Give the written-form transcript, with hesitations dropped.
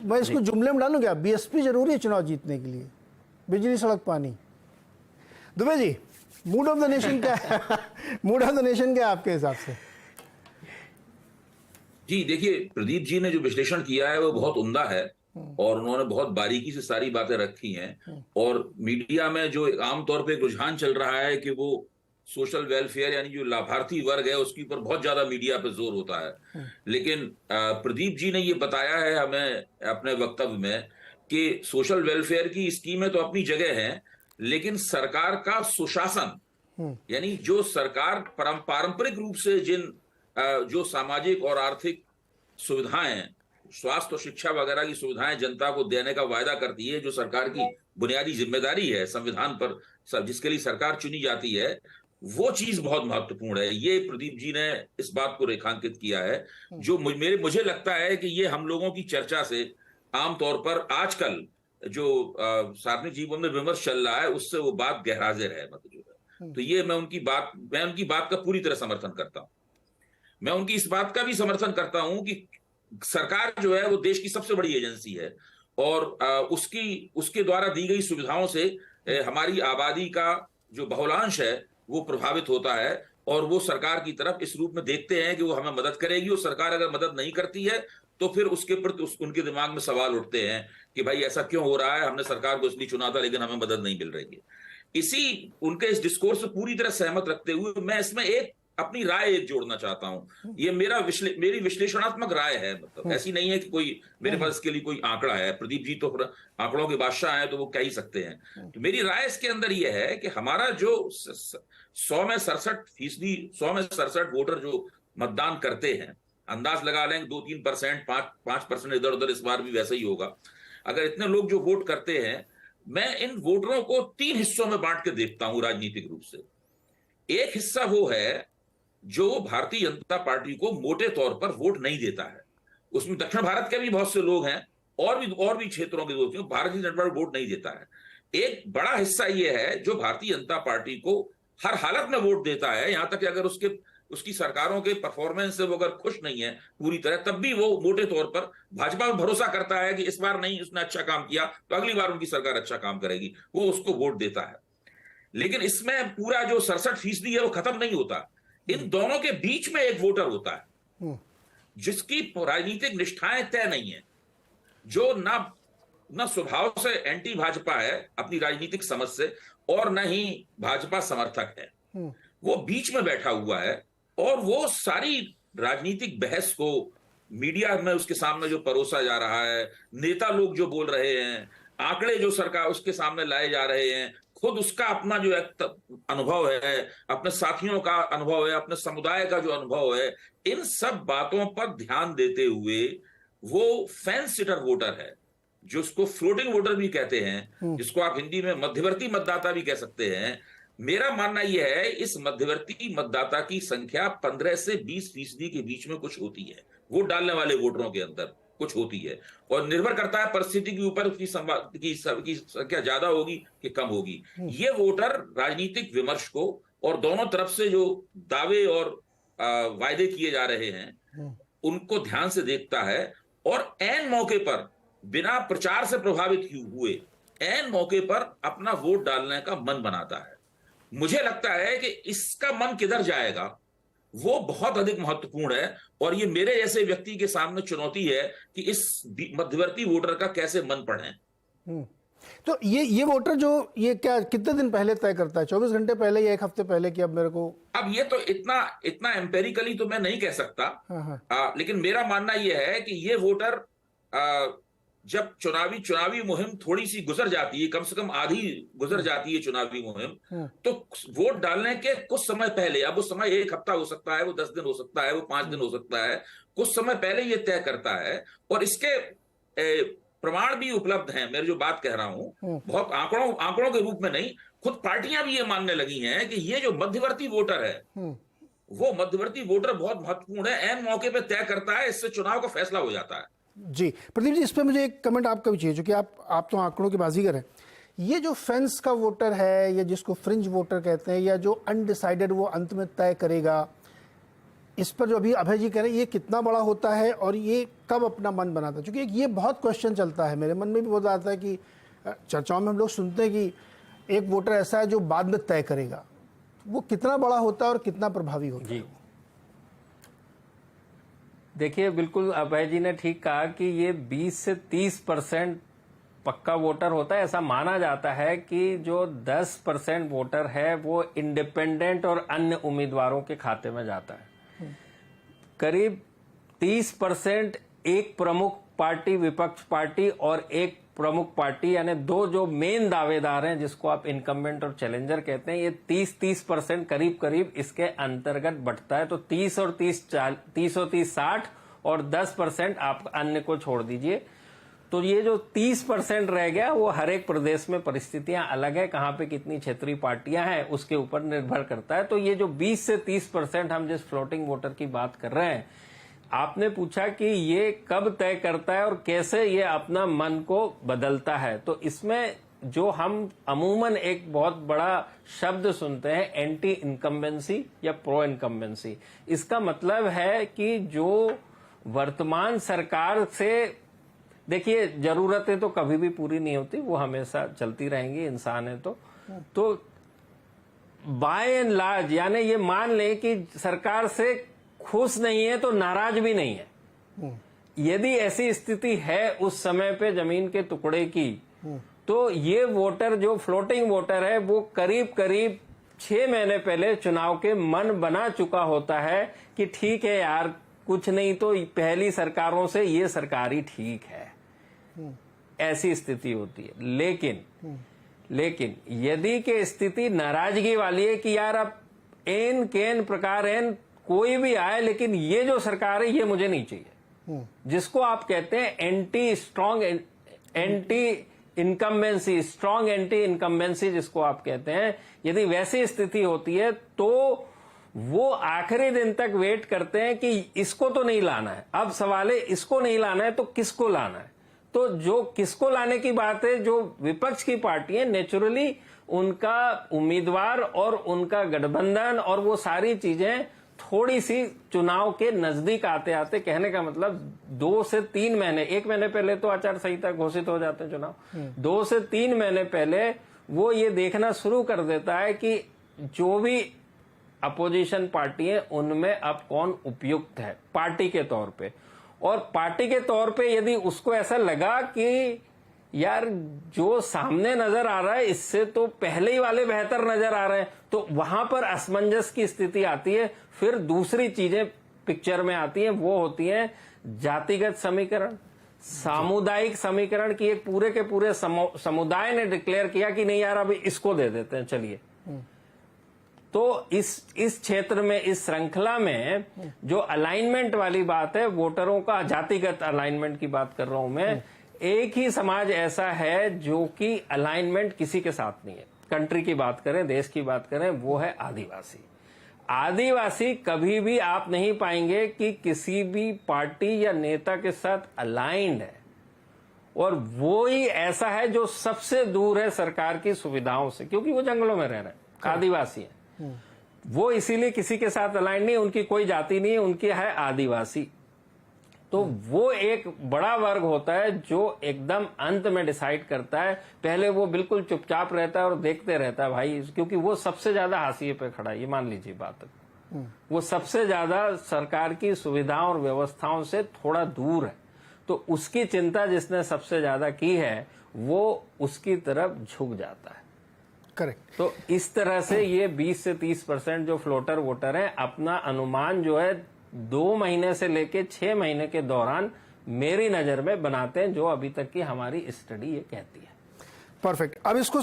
मैं इसको जुमले में डालूं क्या, बीएसपी जरूरी है चुनाव जीतने के लिए, बिजली सड़क पानी। Dubey ji, mood off the nation क्या है? मूड ऑफ द नेशन क्या है आपके हिसाब से? जी देखिए, प्रदीप जी ने जो विश्लेषण किया है वो बहुत उम्दा है और उन्होंने बहुत बारीकी से सारी बातें रखी हैं। और मीडिया में जो आमतौर पे एक रुझान चल रहा है कि वो सोशल वेलफेयर यानी जो लाभार्थी वर्ग है उसके ऊपर बहुत ज्यादा मीडिया पे जोर होता है, लेकिन प्रदीप जी ने ये बताया है हमें अपने वक्तव्य में कि सोशल वेलफेयर की स्कीमें तो अपनी जगह हैं, लेकिन सरकार का सुशासन यानी जो सरकार पारंपरिक रूप से जिन जो सामाजिक और आर्थिक सुविधाएं, स्वास्थ्य और शिक्षा वगैरह की सुविधाएं जनता को देने का वायदा करती है, जो सरकार की बुनियादी जिम्मेदारी है संविधान पर, जिसके लिए सरकार चुनी जाती है, वो चीज बहुत महत्वपूर्ण है। ये प्रदीप जी ने इस बात को रेखांकित किया है, जो मुझे लगता है कि ये हम लोगों की चर्चा से आमतौर पर आजकल जो सार्वजनिक जीवन में विमर्श चल रहा है उससे वो बात गैरहाजिर है, मतलब जो है। तो ये मैं उनकी बात का पूरी तरह समर्थन करता हूं। मैं उनकी इस बात का भी समर्थन करता हूं कि सरकार जो है वो देश की सबसे बड़ी एजेंसी है और उसके द्वारा दी गई सुविधाओं से हमारी आबादी का जो बहुलांश है वो प्रभावित होता है और वो सरकार की तरफ इस रूप में देखते हैं कि वो हमें मदद करेगी, और सरकार अगर मदद नहीं करती है तो फिर उसके प्रति उनके दिमाग में सवाल उठते हैं कि भाई ऐसा क्यों हो रहा है, हमने सरकार को इसलिए चुना था लेकिन हमें मदद नहीं मिल रही है। इसी उनके इस डिस्कोर्स से पूरी तरह सहमत रखते हुए मैं इसमें एक अपनी राय एक जोड़ना चाहता हूं। ये मेरी विश्लेषणात्मक राय है, मतलब ऐसी नहीं है कि कोई मेरे पास इसके लिए कोई आंकड़ा है। प्रदीप जी तो आंकड़ों के बादशाह हैं तो वो कह ही सकते हैं। तो मेरी राय इसके अंदर ये है कि हमारा जो 100 में 67% वोटर जो मतदान करते हैं, अंदाज लगा लें 2-3%, 5% इधर उधर इस बार भी वैसा ही होगा। अगर इतने लोग जो वोट करते हैं, मैं इन वोटरों को 3 हिस्सों में बांट के देखता हूं राजनीतिक रूप से। एक हिस्सा वो है जो भारतीय जनता पार्टी को मोटे तौर पर वोट नहीं देता है, उसमें दक्षिण भारत के भी बहुत से लोग हैं और भी क्षेत्रों के लोग हैं, भारतीय जनता पार्टी वोट नहीं देता है। एक बड़ा हिस्सा यह है जो भारतीय जनता पार्टी को हर हालत में वोट देता है, यहां तक कि अगर उसकी सरकारों के परफॉर्मेंस से वो अगर खुश नहीं है पूरी तरह, तब भी वो मोटे तौर पर भाजपा में भरोसा करता है कि इस बार नहीं उसने अच्छा काम किया तो अगली बार उनकी सरकार अच्छा काम करेगी, वो उसको वोट देता है। लेकिन इसमें पूरा जो 67% है वो खत्म नहीं होता। इन दोनों के बीच में एक वोटर होता है जिसकी राजनीतिक निष्ठाएं तय नहीं है, जो ना स्वभाव से एंटी भाजपा है अपनी राजनीतिक समझ से और न ही भाजपा समर्थक है, वो बीच में बैठा हुआ है और वो सारी राजनीतिक बहस को मीडिया में उसके सामने जो परोसा जा रहा है, नेता लोग जो बोल रहे हैं, आंकड़े जो सरकार उसके सामने लाए जा रहे हैं, खुद उसका अपना जो अनुभव है, अपने साथियों का अनुभव है, अपने समुदाय का जो अनुभव है, इन सब बातों पर ध्यान देते हुए वो फेंस सिटर वोटर है, जिसको फ्लोटिंग वोटर भी कहते हैं, जिसको आप हिंदी में मध्यवर्ती मतदाता भी कह सकते हैं। मेरा मानना यह है इस मध्यवर्ती मतदाता की संख्या 15 से 20% के बीच में कुछ होती है, वोट डालने वाले वोटरों के अंदर कुछ होती है, और निर्भर करता है परिस्थिति के ऊपर उसकी संख्या ज्यादा होगी कि कम होगी। ये वोटर राजनीतिक विमर्श को और दोनों तरफ से जो दावे और वायदे किए जा रहे हैं उनको ध्यान से देखता है और ऐन मौके पर बिना प्रचार से प्रभावित हुए ऐन मौके पर अपना वोट डालने का मन बनाता है। मुझे लगता है कि इसका मन किधर जाएगा वो बहुत अधिक महत्वपूर्ण है, और ये मेरे जैसे व्यक्ति के सामने चुनौती है कि इस मध्यवर्ती वोटर का कैसे मन पढ़ें। तो ये वोटर जो ये क्या कितने दिन पहले तय करता है, 24 घंटे पहले या 1 हफ्ते पहले कि अब मेरे को, अब ये तो इतना एम्पेरिकली तो मैं नहीं कह सकता। लेकिन मेरा मानना यह है कि ये वोटर जब चुनावी मुहिम थोड़ी सी गुजर जाती है, कम से कम आधी गुजर जाती है चुनावी मुहिम, तो वोट डालने के कुछ समय पहले, अब वो समय 1 हफ्ता हो सकता है, वो 10 दिन हो सकता है, वो 5 दिन हो सकता है, कुछ समय पहले ये तय करता है। और इसके प्रमाण भी उपलब्ध हैं। मैं जो बात कह रहा हूं बहुत आंकड़ों के रूप में नहीं, खुद पार्टियां भी ये मानने लगी हैं कि ये जो मध्यवर्ती वोटर है वो मध्यवर्ती वोटर बहुत महत्वपूर्ण है, ऐन मौके पर तय करता है, इससे चुनाव का फैसला हो जाता है। जी प्रदीप जी, इस पर मुझे एक कमेंट आपका भी चाहिए, क्योंकि आप तो आंकड़ों के बाजीगर हैं। ये जो फेंस का वोटर है या जिसको फ्रिंज वोटर कहते हैं, या जो अनडिसाइडेड वो अंत में तय करेगा, इस पर जो अभी अभय जी कह रहे हैं, ये कितना बड़ा होता है और ये कब अपना मन बनाता है? क्योंकि ये बहुत क्वेश्चन चलता है, मेरे मन में भी बहुत आता है कि चर्चाओं में हम लोग सुनते हैं कि एक वोटर ऐसा है जो बाद में तय करेगा, वो कितना बड़ा होता है और कितना प्रभावी होता है? देखिए, बिल्कुल अभय जी ने ठीक कहा कि ये 20 से 30% पक्का वोटर होता है। ऐसा माना जाता है कि जो 10% वोटर है वो इंडिपेंडेंट और अन्य उम्मीदवारों के खाते में जाता है। करीब 30% एक प्रमुख पार्टी, विपक्ष पार्टी और एक प्रमुख पार्टी, यानी दो जो मेन दावेदार हैं जिसको आप इनकम्बेंट और चैलेंजर कहते हैं, ये 30% करीब करीब इसके अंतर्गत बढ़ता है। तो 30 और 30 60 और 10% आप अन्य को छोड़ दीजिए। तो ये जो 30% रह गया वो हर एक प्रदेश में परिस्थितियां अलग है, कहां पे कितनी क्षेत्रीय पार्टियां हैं उसके ऊपर निर्भर करता है। तो ये जो 20 से 30% हम जिस फ्लोटिंग वोटर की बात कर रहे हैं, आपने पूछा कि ये कब तय करता है और कैसे ये अपना मन को बदलता है, तो इसमें जो हम अमूमन एक बहुत बड़ा शब्द सुनते हैं एंटी इनकम्बेंसी या प्रो इनकम्बेंसी। इसका मतलब है कि जो वर्तमान सरकार से, देखिए जरूरतें तो कभी भी पूरी नहीं होती, वो हमेशा चलती रहेंगी, इंसान है तो बाय एंड लार्ज यानी ये मान लें कि सरकार से खुश नहीं है तो नाराज भी नहीं है। यदि ऐसी स्थिति है उस समय पे जमीन के टुकड़े की, तो ये वोटर जो फ्लोटिंग वोटर है वो करीब करीब 6 महीने पहले चुनाव के मन बना चुका होता है कि ठीक है यार, कुछ नहीं तो पहली सरकारों से ये सरकार ही ठीक है, ऐसी स्थिति होती है। लेकिन यदि के स्थिति नाराजगी वाली है कि यार अब एन केन प्रकार एन कोई भी आए लेकिन ये जो सरकार है ये मुझे नहीं चाहिए, जिसको आप कहते हैं एंटी इनकम्बेंसी जिसको आप कहते हैं, यदि वैसी स्थिति होती है तो वो आखिरी दिन तक वेट करते हैं कि इसको तो नहीं लाना है। अब सवाल है इसको नहीं लाना है तो किसको लाना है? तो जो किसको लाने की बात है, जो विपक्ष की पार्टी है, नेचुरली उनका उम्मीदवार और उनका गठबंधन और वो सारी चीजें थोड़ी सी चुनाव के नजदीक आते आते, कहने का मतलब 2 से 3 महीने, 1 महीने पहले तो आचार संहिता घोषित हो जाते हैं चुनाव, 2 से 3 महीने पहले वो ये देखना शुरू कर देता है कि जो भी अपोजिशन पार्टी है उनमें अब कौन उपयुक्त है पार्टी के तौर पे। और पार्टी के तौर पे यदि उसको ऐसा लगा कि यार जो सामने नजर आ रहा है इससे तो पहले ही वाले बेहतर नजर आ रहे हैं, तो वहां पर असमंजस की स्थिति आती है। फिर दूसरी चीजें पिक्चर में आती हैं, वो होती हैं जातिगत समीकरण, सामुदायिक समीकरण की एक पूरे के पूरे समुदाय ने डिक्लेयर किया कि नहीं यार अभी इसको दे देते हैं, चलिए। तो इस क्षेत्र में, इस श्रृंखला में जो अलाइनमेंट वाली बात है, वोटरों का जातिगत अलाइनमेंट की बात कर रहा हूं मैं, एक ही समाज ऐसा है जो कि अलाइनमेंट किसी के साथ नहीं है। कंट्री की बात करें, देश की बात करें, वो है आदिवासी। आदिवासी कभी भी आप नहीं पाएंगे कि किसी भी पार्टी या नेता के साथ अलाइंड है, और वो ही ऐसा है जो सबसे दूर है सरकार की सुविधाओं से, क्योंकि वो जंगलों में रह रहे हैं, आदिवासी है। वो इसीलिए किसी के साथ अलाइंड नहीं, उनकी कोई जाति नहीं है, उनकी है आदिवासी। तो वो एक बड़ा वर्ग होता है जो एकदम अंत में डिसाइड करता है। पहले वो बिल्कुल चुपचाप रहता है और देखते रहता है भाई, क्योंकि वो सबसे ज्यादा हाशिए पे खड़ा है, ये मान लीजिए बात। वो सबसे ज्यादा सरकार की सुविधाओं और व्यवस्थाओं से थोड़ा दूर है, तो उसकी चिंता जिसने सबसे ज्यादा की है वो उसकी तरफ झुक जाता है। करेक्ट। तो इस तरह से ये 20 से 30% जो फ्लोटर वोटर हैं, अपना अनुमान जो है 2 महीने से लेके 6 महीने के दौरान मेरी नजर में बनाते हैं, जो अभी तक की हमारी स्टडी ये कहती है। परफेक्ट। अब इसको